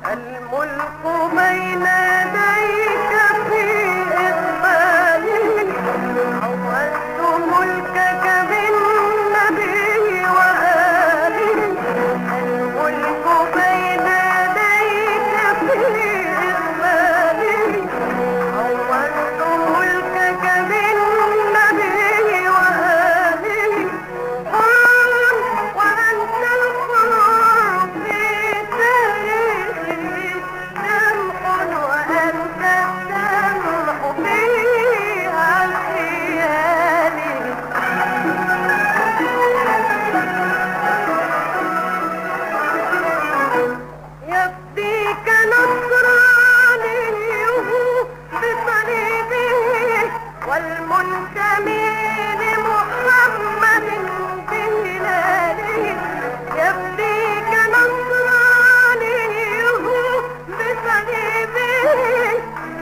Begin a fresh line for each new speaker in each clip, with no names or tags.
الملك بين يديك في إقبالي، عودت ملكك بالنبي وآله. الملك بين يديك في إقبالي، عودت ملكك بالنبي وآله. حر وأنت الحر في تاريخه، سمح وأنت السمح في أحيانه. يفديك نصراني بصليبه، والمنتمي لمحمد بهلاله. يفديك نصراني بصليبه،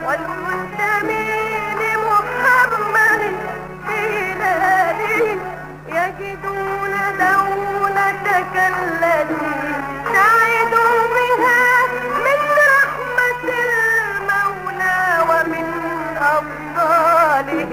والمنتمي لمحمد بهلاله. يجدون دولتك التي سعدوا بها من رحمة المولى ومن أفضاله.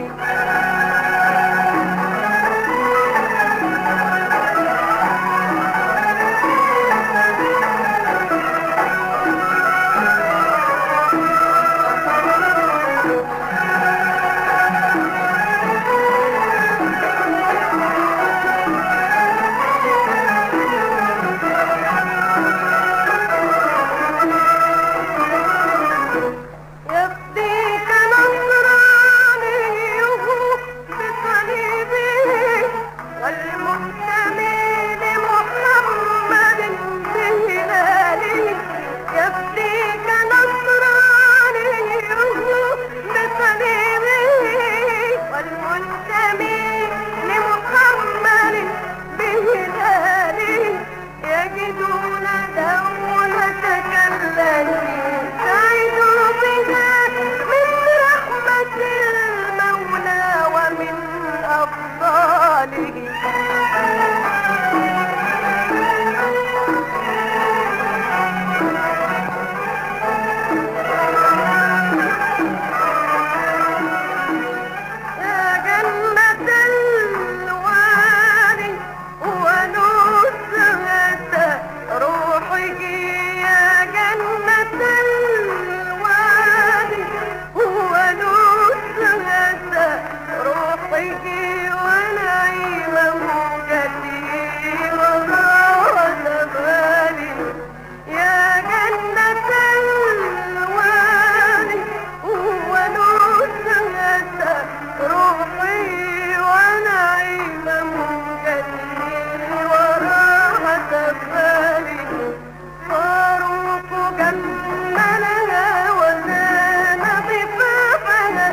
يفديك نصراني بصليبه، والمنتمي لمحمد بهلاله. يفديك نصراني بصليبه، والمنتمي لمحمد بهلاله. يجدون دولتك التي سعدوا بها من رحمة المولى ومن أفضاله. يا جنة الوالي ونزهة روحه، يا جنة الوالي ونزهة روحه، ونعيم موجتي وراحة بالي. يا جنة الوالي ونزهة روحي، ونعيم موجتي وراحة بالي. فاروق جملها وزان ضفافها،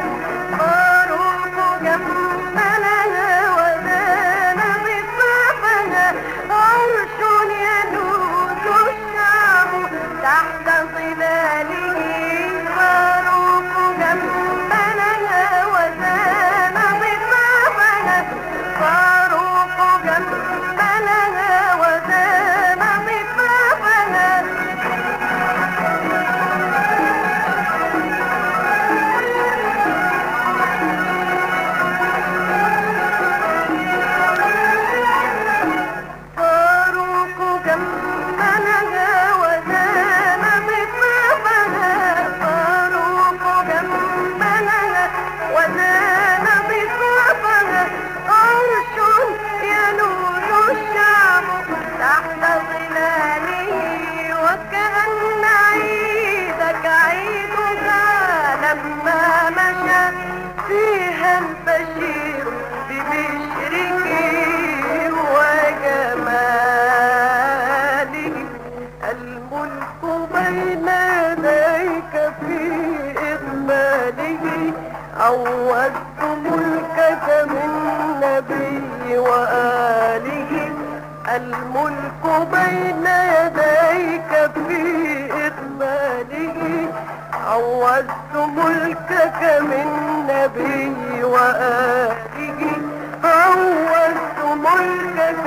فاروق جملها وزان ضفافها. عرش ينوز الشعب تحت ظلاله، فاروق جملها وزان ضفافها، فاروق جملها وزان ضفافها. فاروق جملها وزان ضفافها، فاروق جملها وزان ضفافها. عرش ينول الشعب تحت ظلاله، وكأن عيدك عيدها لما مشى فيها البشير ببشره وجماله. الملك بين يديك في إقباله، عودت ملكك من نبي وآله. الملك بين يديك في إقباله، عودت ملكك من نبي وآله. عودت ملكك